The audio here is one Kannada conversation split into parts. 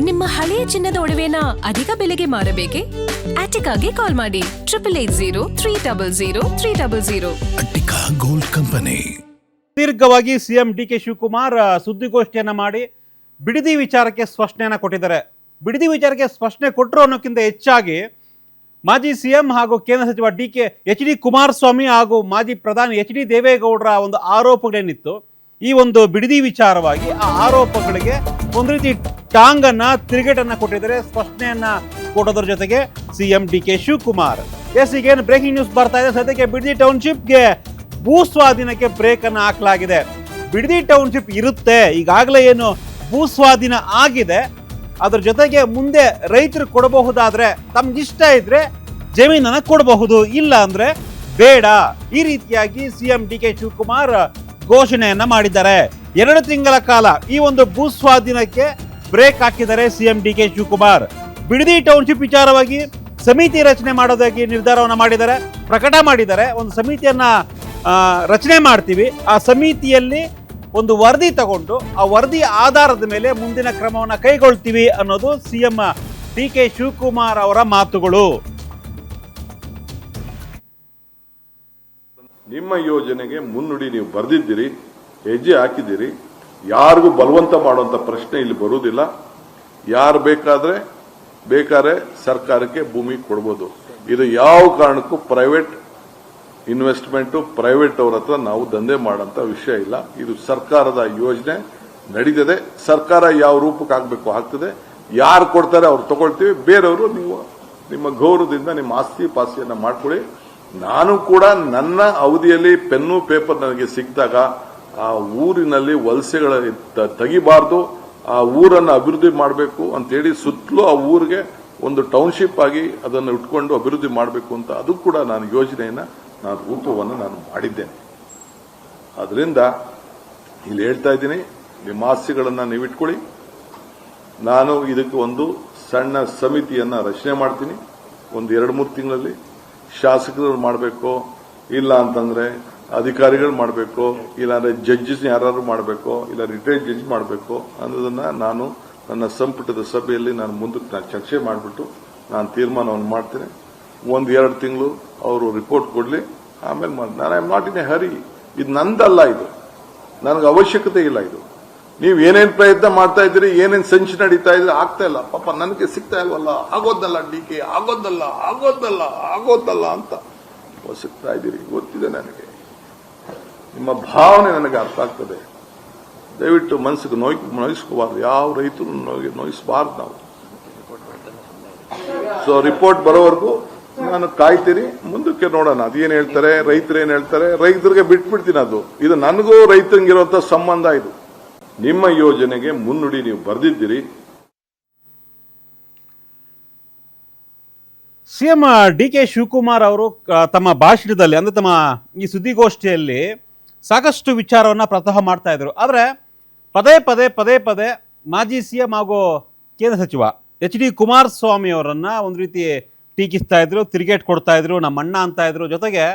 ನಿಮ್ಮ ಹಳೆಯ ಚಿನ್ನದ ಒಡವೆನ ಅಧಿಕ ಬೆಲೆಗೆ ಮಾರಬೇಕೆ? ಆಟಿಕಾಗೆ ಕಾಲ್ ಮಾಡಿ 8880 ಅಟ್ಟಿಕಾ ಗೋಲ್ಡ್ ಕಂಪನಿ. ದೀರ್ಘವಾಗಿ ಸಿಎಂ ಡಿ.ಕೆ. ಶಿವಕುಮಾರ್ ಸುದ್ದಿಗೋಷ್ಠಿಯನ್ನ ಮಾಡಿ ಬಿಡದಿ ವಿಚಾರಕ್ಕೆ ಸ್ಪಷ್ಟನೆಯನ್ನ ಕೊಟ್ಟಿದ್ದಾರೆ. ಬಿಡದಿ ವಿಚಾರಕ್ಕೆ ಸ್ಪಷ್ಟನೆ ಕೊಟ್ಟರು ಅನ್ನೋಕ್ಕಿಂತ ಹೆಚ್ಚಾಗಿ ಮಾಜಿ ಸಿಎಂ ಹಾಗೂ ಕೇಂದ್ರ ಸಚಿವ ಎಚ್ ಡಿ ಕುಮಾರಸ್ವಾಮಿ ಹಾಗೂ ಮಾಜಿ ಪ್ರಧಾನಿ ಎಚ್ ಡಿ ದೇವೇಗೌಡರ ಒಂದು ಆರೋಪಗಳೇನಿತ್ತು, ಈ ಒಂದು ಬಿಡದಿ ವಿಚಾರವಾಗಿ ಆ ಆರೋಪಗಳಿಗೆ ಒಂದು ರೀತಿ ಟಾಂಗನ್ನ ತಿರುಗೇಟನ್ನ ಕೊಟ್ಟಿದ್ದಾರೆ, ಸ್ಪಷ್ಟನೆಯನ್ನ ಕೊಡೋದ್ರ ಜೊತೆಗೆ ಸಿಎಂ ಡಿ.ಕೆ. ಶಿವಕುಮಾರ್. ಈಗೇನು ಬ್ರೇಕಿಂಗ್ ನ್ಯೂಸ್ ಬರ್ತಾ ಇದೆ. ಸದ್ಯಕ್ಕೆ ಬಿಡದಿ ಟೌನ್ಶಿಪ್ಗೆ ಭೂ ಸ್ವಾಧೀನಕ್ಕೆ ಬ್ರೇಕ್ ಅನ್ನು ಹಾಕಲಾಗಿದೆ. ಬಿಡದಿ ಟೌನ್ಶಿಪ್ ಇರುತ್ತೆ, ಈಗಾಗಲೇ ಏನು ಭೂ ಸ್ವಾಧೀನ ಆಗಿದೆ, ಅದ್ರ ಜೊತೆಗೆ ಮುಂದೆ ರೈತರು ಕೊಡಬಹುದಾದ್ರೆ ತಮ್ಗಿಷ್ಟ ಇದ್ರೆ ಜಮೀನನ್ನ ಕೊಡಬಹುದು, ಇಲ್ಲ ಅಂದ್ರೆ ಬೇಡ. ಈ ರೀತಿಯಾಗಿ ಸಿಎಂ ಡಿ.ಕೆ. ಶಿವಕುಮಾರ್ ಘೋಷಣೆಯನ್ನ ಮಾಡಿದ್ದಾರೆ. 2 ತಿಂಗಳ ಕಾಲ ಈ ಒಂದು ಭೂ ಸ್ವಾಧೀನಕ್ಕೆ ಬ್ರೇಕ್ ಹಾಕಿದ್ದಾರೆ ಸಿಎಂ ಡಿ.ಕೆ. ಶಿವಕುಮಾರ್. ಬಿಡದಿ ಟೌನ್ಶಿಪ್ ವಿಚಾರವಾಗಿ ಸಮಿತಿ ರಚನೆ ಮಾಡೋದಾಗಿ ನಿರ್ಧಾರವನ್ನು ಮಾಡಿದ್ದಾರೆ, ಪ್ರಕಟ ಮಾಡಿದ್ದಾರೆ. ಒಂದು ಸಮಿತಿಯನ್ನ ರಚನೆ ಮಾಡ್ತೀವಿ, ಆ ಸಮಿತಿಯಲ್ಲಿ ಒಂದು ವರದಿ ತಗೊಂಡು ಆ ವರದಿ ಆಧಾರದ ಮೇಲೆ ಮುಂದಿನ ಕ್ರಮವನ್ನು ಕೈಗೊಳ್ತೀವಿ ಅನ್ನೋದು ಸಿಎಂ ಡಿ.ಕೆ. ಶಿವಕುಮಾರ್ ಅವರ ಮಾತುಗಳು. ನಿಮ್ಮ ಯೋಜನೆಗೆ ಮುನ್ನುಡಿ ನೀವು ಬರೆದಿದ್ದೀರಿ, ಹೆಜ್ಜೆ ಹಾಕಿದ್ದೀರಿ. ಯಾರಿಗೂ ಬಲವಂತ ಮಾಡುವಂತ ಪ್ರಶ್ನೆ ಇಲ್ಲಿ ಬರುವುದಿಲ್ಲ. ಯಾರು ಬೇಕಾದ್ರೆ ಸರ್ಕಾರಕ್ಕೆ ಭೂಮಿ ಕೊಡಬಹುದು. ಇದು ಯಾವ ಕಾರಣಕ್ಕೂ ಪ್ರೈವೇಟ್ ಇನ್ವೆಸ್ಟ್ಮೆಂಟ್, ಪ್ರೈವೇಟ್ ಅವ್ರ ಹತ್ರ ನಾವು ದಂಧೆ ಮಾಡೋಂಥ ವಿಷಯ ಇಲ್ಲ. ಇದು ಸರ್ಕಾರದ ಯೋಜನೆ ನಡೀತದೆ. ಸರ್ಕಾರ ಯಾವ ರೂಪಕ್ಕೆ ಹಾಕಬೇಕು ಆಗ್ತದೆ. ಯಾರು ಕೊಡ್ತಾರೆ ಅವ್ರು ತಗೊಳ್ತೀವಿ. ಬೇರೆಯವರು ನೀವು ನಿಮ್ಮ ಗೌರವದಿಂದ ನಿಮ್ಮ ಆಸ್ತಿ ಪಾಸ್ತಿಯನ್ನ ಮಾಡ್ಕೊಳ್ಳಿ. ನಾನು ಕೂಡ ನನ್ನ ಅವಧಿಯಲ್ಲಿ ಪೆನ್ನು ಪೇಪರ್ ನನಗೆ ಸಿಕ್ಕಿದಾಗ ಆ ಊರಿನಲ್ಲಿ ವಲಸೆಗಳ ತೆಗಿಬಾರ್ದು, ಆ ಊರನ್ನು ಅಭಿವೃದ್ಧಿ ಮಾಡಬೇಕು ಅಂತೇಳಿ ಸುತ್ತಲೂ ಆ ಊರಿಗೆ ಒಂದು ಟೌನ್ಶಿಪ್ ಆಗಿ ಅದನ್ನು ಇಟ್ಕೊಂಡು ಅಭಿವೃದ್ಧಿ ಮಾಡಬೇಕು ಅಂತ ಅದು ಕೂಡ ನಾನು ಯೋಜನೆಯನ್ನ ರೂಪವನ್ನು ನಾನು ಮಾಡಿದ್ದೇನೆ. ಅದರಿಂದ ಇಲ್ಲಿ ಹೇಳ್ತಾ ಇದ್ದೀನಿ, ನಿಮ್ಮ ಆಸ್ತಿಗಳನ್ನ ನೀವು ಇಟ್ಕೊಳ್ಳಿ. ನಾನು ಇದಕ್ಕೆ ಒಂದು ಸಣ್ಣ ಸಮಿತಿಯನ್ನ ರಚನೆ ಮಾಡ್ತೀನಿ. ಒಂದು 2-3 ತಿಂಗಳಲ್ಲಿ ಶಾಸಕರು ಮಾಡಬೇಕು, ಇಲ್ಲ ಅಂತಂದ್ರೆ ಅಧಿಕಾರಿಗಳು ಮಾಡಬೇಕು, ಇಲ್ಲಾಂದ್ರೆ ಜಡ್ಜಸ್ ಯಾರು ಮಾಡಬೇಕು, ಇಲ್ಲ ರಿಟೈರ್ಡ್ ಜಡ್ಜ್ ಮಾಡಬೇಕು ಅನ್ನೋದನ್ನ ನಾನು ನನ್ನ ಸಂಪುಟದ ಸಭೆಯಲ್ಲಿ ನಾನು ಮುಂದಕ್ಕೆ ಚರ್ಚೆ ಮಾಡಿಬಿಟ್ಟು ನಾನು ತೀರ್ಮಾನವನ್ನು ಮಾಡ್ತೇನೆ. 1-2 ತಿಂಗಳು ಅವರು ರಿಪೋರ್ಟ್ ಕೊಡ್ಲಿ, ಆಮೇಲೆ ನಾನು I am not in a hurry. ಇದು ನಂದಲ್ಲ, ಇದು ನನಗೆ ಅವಶ್ಯಕತೆ ಇಲ್ಲ. ಇದು ನೀವು ಏನೇನು ಪ್ರಯತ್ನ ಮಾಡ್ತಾ ಇದ್ದೀರಿ, ಏನೇನು ಸಂಚು ನಡೀತಾ ಇದ್ರೆ ಆಗ್ತಾ ಇಲ್ಲ. ಪಾಪ ನನಗೆ ಸಿಗ್ತಾ ಇಲ್ವಲ್ಲ, ಆಗೋದಲ್ಲ ಡಿ.ಕೆ, ಆಗೋದಲ್ಲ ಅಂತ ಸಿಗ್ತಾ ಇದ್ದೀರಿ. ಗೊತ್ತಿದೆ ನನಗೆ, ನಿಮ್ಮ ಭಾವನೆ ನನಗೆ ಅರ್ಥ ಆಗ್ತದೆ. ದಯವಿಟ್ಟು ಮನಸ್ಸಿಗೆ ನೋಯಿಸ್ಕೋಬಾರ್ದು, ಯಾವ ರೈತರು ನೋಯಿಸಬಾರ್ದು ನಾವು. ಸೊ ರಿಪೋರ್ಟ್ ಬರೋವರೆಗೂ ನಾನು ಕಾಯ್ತೀನಿ. ಮುಂದಕ್ಕೆ ನೋಡೋಣ ಅದೇನ್ ಹೇಳ್ತಾರೆ, ರೈತರು ಏನ್ ಹೇಳ್ತಾರೆ. ರೈತರಿಗೆ ಬಿಟ್ಬಿಡ್ತೀನಿ. ಇದು ನನಗೂ ರೈತರಿಗಿರುವಂತ ಸಂಬಂಧ. ಇದು ನಿಮ್ಮ ಯೋಜನೆಗೆ ಮುನ್ನುಡಿ ನೀವು ಬರೆದಿದ್ದೀರಿ. ಸಿಎಂ ಡಿ.ಕೆ. ಶಿವಕುಮಾರ್ ಅವರು ತಮ್ಮ ಭಾಷಣದಲ್ಲಿ, ಅಂದ್ರೆ ತಮ್ಮ ಈ ಸುದ್ದಿಗೋಷ್ಠಿಯಲ್ಲಿ ಸಾಕಷ್ಟು ವಿಚಾರವನ್ನ ಪ್ರಸ್ತಾಪ ಮಾಡ್ತಾ ಇದ್ರು. ಆದರೆ ಪದೇ ಮಾಜಿ ಸಿಎಂ ಹಾಗೂ ಕೇಂದ್ರ ಸಚಿವ ಎಚ್ ಡಿ ಕುಮಾರಸ್ವಾಮಿ ಅವರನ್ನ ಒಂದು ರೀತಿ ಟೀಕಿಸ್ತಾ ಇದ್ರು, ತಿರುಗೇಟ್ ಕೊಡ್ತಾ ಇದ್ರು, ನಮ್ಮ ಅಣ್ಣ ಅಂತ ಇದ್ರು. ಜೊತೆಗೆ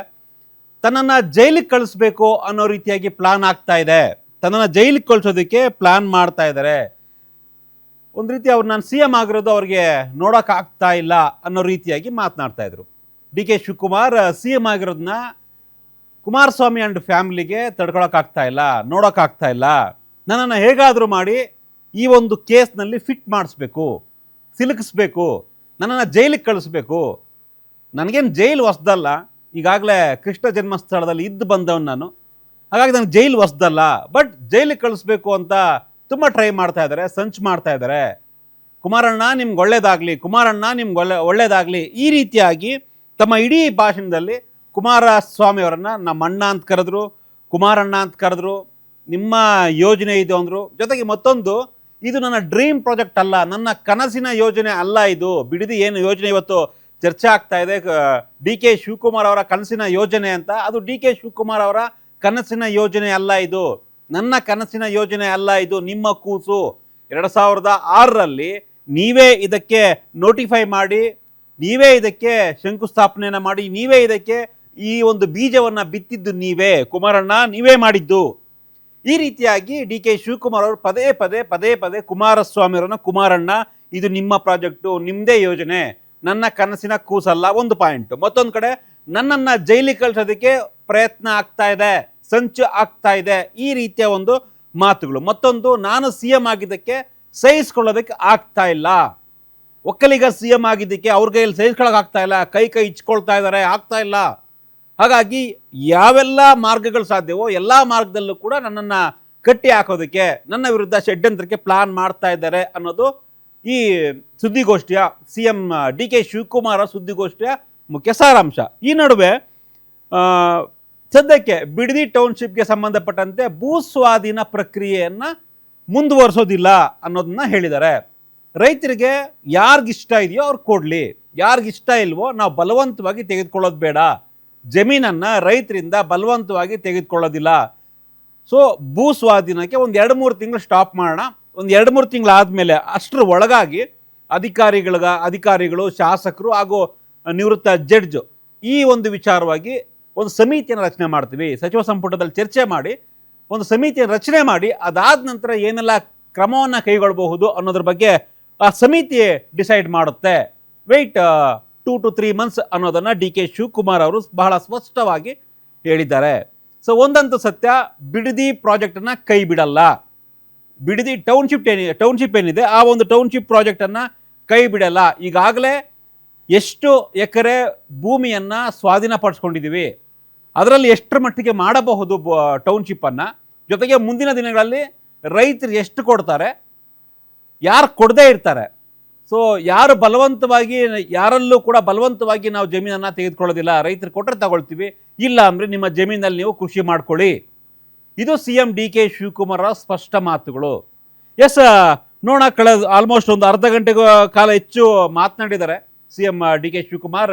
ತನ್ನನ್ನು ಜೈಲಿಗೆ ಕಳಿಸ್ಬೇಕು ಅನ್ನೋ ರೀತಿಯಾಗಿ ಪ್ಲಾನ್ ಆಗ್ತಾ ಇದೆ, ತನ್ನನ್ನು ಜೈಲಿಗೆ ಕಳಿಸೋದಕ್ಕೆ ಪ್ಲಾನ್ ಮಾಡ್ತಾ ಇದ್ದಾರೆ. ಒಂದು ರೀತಿ ಅವ್ರು ನಾನು ಸಿಎಂ ಆಗಿರೋದು ಅವ್ರಿಗೆ ನೋಡೋಕ್ಕಾಗ್ತಾ ಇಲ್ಲ ಅನ್ನೋ ರೀತಿಯಾಗಿ ಮಾತನಾಡ್ತಾ ಇದ್ರು. ಡಿ.ಕೆ. ಶಿವಕುಮಾರ್ ಸಿಎಂ ಆಗಿರೋದನ್ನ ಕುಮಾರಸ್ವಾಮಿ ಅಂಡ್ ಫ್ಯಾಮಿಲಿಗೆ ತಡ್ಕೊಳಕ್ಕಾಗ್ತಾ ಇಲ್ಲ, ನೋಡೋಕ್ಕಾಗ್ತಾ ಇಲ್ಲ. ನನ್ನನ್ನು ಹೇಗಾದರೂ ಮಾಡಿ ಈ ಒಂದು ಕೇಸ್ನಲ್ಲಿ ಫಿಟ್ ಮಾಡಿಸ್ಬೇಕು, ಸಿಲುಕಿಸ್ಬೇಕು, ನನ್ನನ್ನು ಜೈಲಿಗೆ ಕಳಿಸ್ಬೇಕು. ನನಗೇನು ಜೈಲು ಹೊಸದಲ್ಲ, ಈಗಾಗಲೇ ಕೃಷ್ಣ ಜನ್ಮಸ್ಥಳದಲ್ಲಿ ಇದ್ದು ಬಂದವನು ನಾನು, ಹಾಗಾಗಿ ನನಗೆ ಜೈಲು ಹೊಸದಲ್ಲ. ಬಟ್ ಜೈಲಿಗೆ ಕಳಿಸ್ಬೇಕು ಅಂತ ತುಂಬ ಟ್ರೈ ಮಾಡ್ತಾ ಇದ್ದಾರೆ, ಸಂಚು ಮಾಡ್ತಾ ಇದ್ದಾರೆ. ಕುಮಾರಣ್ಣ ನಿಮ್ಗೆ ಒಳ್ಳೇದಾಗಲಿ ಈ ರೀತಿಯಾಗಿ ತಮ್ಮ ಇಡೀ ಭಾಷಣದಲ್ಲಿ ಕುಮಾರಸ್ವಾಮಿ ಅವರನ್ನು ನಮ್ಮ ಅಣ್ಣ ಅಂತ ಕರೆದ್ರು, ಕುಮಾರಣ್ಣ ಅಂತ ಕರೆದ್ರು, ನಿಮ್ಮ ಯೋಜನೆ ಇದು ಅಂದರು. ಜೊತೆಗೆ ಮತ್ತೊಂದು, ಇದು ನನ್ನ ಡ್ರೀಮ್ ಪ್ರಾಜೆಕ್ಟ್ ಅಲ್ಲ, ನನ್ನ ಕನಸಿನ ಯೋಜನೆ ಅಲ್ಲ. ಇದು ಬಿಡದಿ ಏನು ಯೋಜನೆ ಇವತ್ತು ಚರ್ಚೆ ಆಗ್ತಾ ಇದೆ, ಡಿ.ಕೆ. ಶಿವಕುಮಾರ್ ಅವರ ಕನಸಿನ ಯೋಜನೆ ಅಂತ, ಅದು ಡಿ.ಕೆ. ಶಿವಕುಮಾರ್ ಅವರ ಕನಸಿನ ಯೋಜನೆ ಅಲ್ಲ. ಇದು ನನ್ನ ಕನಸಿನ ಯೋಜನೆ ಅಲ್ಲ. ಇದು ನಿಮ್ಮ ಕೂಸು. 2006ರಲ್ಲಿ ನೀವೇ ಇದಕ್ಕೆ ನೋಟಿಫೈ ಮಾಡಿ, ನೀವೇ ಇದಕ್ಕೆ ಶಂಕುಸ್ಥಾಪನೆಯನ್ನು ಮಾಡಿ, ನೀವೇ ಇದಕ್ಕೆ ಈ ಒಂದು ಬೀಜವನ್ನು ಬಿತ್ತಿದ್ದು ನೀವೇ, ಕುಮಾರಣ್ಣ ನೀವೇ ಮಾಡಿದ್ದು. ಈ ರೀತಿಯಾಗಿ ಡಿ ಕೆ ಶಿವಕುಮಾರ್ ಅವರು ಪದೇ ಪದೇ ಕುಮಾರಸ್ವಾಮಿ ಅವರನ್ನ ಕುಮಾರಣ್ಣ ಇದು ನಿಮ್ಮ ಪ್ರಾಜೆಕ್ಟು, ನಿಮ್ಮದೇ ಯೋಜನೆ, ನನ್ನ ಕನಸಿನ ಕೂಸಲ್ಲ ಒಂದು ಪಾಯಿಂಟ್. ಮತ್ತೊಂದು ಕಡೆ ನನ್ನನ್ನ ಜೈಲಿಗೆ ಕಳಿಸೋದಕ್ಕೆ ಪ್ರಯತ್ನ ಆಗ್ತಾ ಇದೆ, ಸಂಚು ಆಗ್ತಾ ಇದೆ, ಈ ರೀತಿಯ ಒಂದು ಮಾತುಗಳು. ಮತ್ತೊಂದು, ನಾನು CM ಆಗಿದ್ದಕ್ಕೆ ಸಹಿಸ್ಕೊಳ್ಳೋದಕ್ಕೆ ಆಗ್ತಾ ಇಲ್ಲ, ಒಕ್ಕಲಿಗ CM ಆಗಿದ್ದಕ್ಕೆ ಅವ್ರ ಕೈಯಲ್ಲಿ ಸಹಿಸ್ಕೊಳ್ಳೋಕೆ ಆಗ್ತಾ ಇಲ್ಲ, ಕೈ ಇಚ್ಕೊಳ್ತಾ ಇದ್ದಾರೆ, ಆಗ್ತಾ ಇಲ್ಲ. ಹಾಗಾಗಿ ಯಾವೆಲ್ಲ ಮಾರ್ಗಗಳು ಸಾಧ್ಯವೋ ಎಲ್ಲ ಮಾರ್ಗದಲ್ಲೂ ಕೂಡ ನನ್ನನ್ನು ಕಟ್ಟಿ ಹಾಕೋದಕ್ಕೆ, ನನ್ನ ವಿರುದ್ಧ ಷಡ್ಯಂತ್ರಕ್ಕೆ ಪ್ಲಾನ್ ಮಾಡ್ತಾ ಇದ್ದಾರೆ ಅನ್ನೋದು ಈ ಸುದ್ದಿಗೋಷ್ಠಿಯ CM ಡಿ ಕೆ ಶಿವಕುಮಾರ್ ಸುದ್ದಿಗೋಷ್ಠಿಯ ಮುಖ್ಯ ಸಾರಾಂಶ. ಈ ನಡುವೆ ಸದ್ಯಕ್ಕೆ ಬಿಡದಿ ಟೌನ್ಶಿಪ್ಗೆ ಸಂಬಂಧಪಟ್ಟಂತೆ ಭೂ ಸ್ವಾಧೀನ ಪ್ರಕ್ರಿಯೆಯನ್ನು ಮುಂದುವರಿಸೋದಿಲ್ಲ ಅನ್ನೋದನ್ನ ಹೇಳಿದ್ದಾರೆ. ರೈತರಿಗೆ ಯಾರಿಗಿಷ್ಟ ಇದೆಯೋ ಅವ್ರು ಕೊಡಲಿ, ಯಾರಿಗಿಷ್ಟ ಇಲ್ವೋ ನಾವು ಬಲವಂತವಾಗಿ ತೆಗೆದುಕೊಳ್ಳೋದು ಬೇಡ, ಜಮೀನನ್ನು ರೈತರಿಂದ ಬಲವಂತವಾಗಿ ತೆಗೆದುಕೊಳ್ಳೋದಿಲ್ಲ. ಸೊ ಭೂ ಸ್ವಾಧೀನಕ್ಕೆ ಒಂದು 2-3 ತಿಂಗಳು ಸ್ಟಾಪ್ ಮಾಡೋಣ. ಒಂದು 2-3 ತಿಂಗಳಾದಮೇಲೆ ಅಷ್ಟರ ಒಳಗಾಗಿ ಅಧಿಕಾರಿಗಳು, ಶಾಸಕರು ಹಾಗೂ ನಿವೃತ್ತ ಜಡ್ಜ್ ಈ ಒಂದು ವಿಚಾರವಾಗಿ ಒಂದು ಸಮಿತಿಯನ್ನು ರಚನೆ ಮಾಡ್ತೀವಿ, ಸಚಿವ ಸಂಪುಟದಲ್ಲಿ ಚರ್ಚೆ ಮಾಡಿ ಒಂದು ಸಮಿತಿಯನ್ನು ರಚನೆ ಮಾಡಿ ಅದಾದ ನಂತರ ಏನೆಲ್ಲ ಕ್ರಮವನ್ನು ಕೈಗೊಳ್ಳಬಹುದು ಅನ್ನೋದ್ರ ಬಗ್ಗೆ ಆ ಸಮಿತಿ ಡಿಸೈಡ್ ಮಾಡುತ್ತೆ. ವೆಯ್ಟ್ 2 to 3 months ಅನ್ನೋದನ್ನು ಡಿ ಕೆ ಶಿವಕುಮಾರ್ ಅವರು ಬಹಳ ಸ್ಪಷ್ಟವಾಗಿ ಹೇಳಿದ್ದಾರೆ. ಸೊ ಒಂದಂತೂ ಸತ್ಯ, ಬಿಡದಿ ಪ್ರಾಜೆಕ್ಟನ್ನು ಕೈ ಬಿಡಲ್ಲ. ಬಿಡದಿ ಟೌನ್ಶಿಪ್ ಏನಿದೆ ಆ ಒಂದು ಟೌನ್ಶಿಪ್ ಪ್ರಾಜೆಕ್ಟನ್ನು ಕೈ ಬಿಡಲ್ಲ. ಈಗಾಗಲೇ ಎಷ್ಟು ಎಕರೆ ಭೂಮಿಯನ್ನು ಸ್ವಾಧೀನಪಡಿಸ್ಕೊಂಡಿದ್ದೀವಿ, ಅದರಲ್ಲಿ ಎಷ್ಟರ ಮಟ್ಟಿಗೆ ಮಾಡಬಹುದು ಟೌನ್ಶಿಪ್ಪನ್ನು, ಜೊತೆಗೆ ಮುಂದಿನ ದಿನಗಳಲ್ಲಿ ರೈತರು ಎಷ್ಟು ಕೊಡ್ತಾರೆ, ಯಾರು ಕೊಡದೇ ಇರ್ತಾರೆ. ಸೊ ಯಾರು ಬಲವಂತವಾಗಿ, ಯಾರಲ್ಲೂ ಕೂಡ ಬಲವಂತವಾಗಿ ನಾವು ಜಮೀನನ್ನು ತೆಗೆದುಕೊಳ್ಳೋದಿಲ್ಲ, ರೈತರು ಕೊಟ್ಟರೆ ತಗೊಳ್ತೀವಿ, ಇಲ್ಲ ಅಂದರೆ ನಿಮ್ಮ ಜಮೀನಲ್ಲಿ ನೀವು ಕೃಷಿ ಮಾಡ್ಕೊಳ್ಳಿ. ಇದು CM ಡಿ ಕೆ ಶಿವಕುಮಾರ್ ಸ್ಪಷ್ಟ ಮಾತುಗಳು. ಎಸ್, ನೋಡೋಣ, ಆಲ್ಮೋಸ್ಟ್ ಒಂದು ಅರ್ಧ ಗಂಟೆ ಕಾಲ ಹೆಚ್ಚು ಮಾತನಾಡಿದ್ದಾರೆ CM ಡಿ ಕೆ ಶಿವಕುಮಾರ್.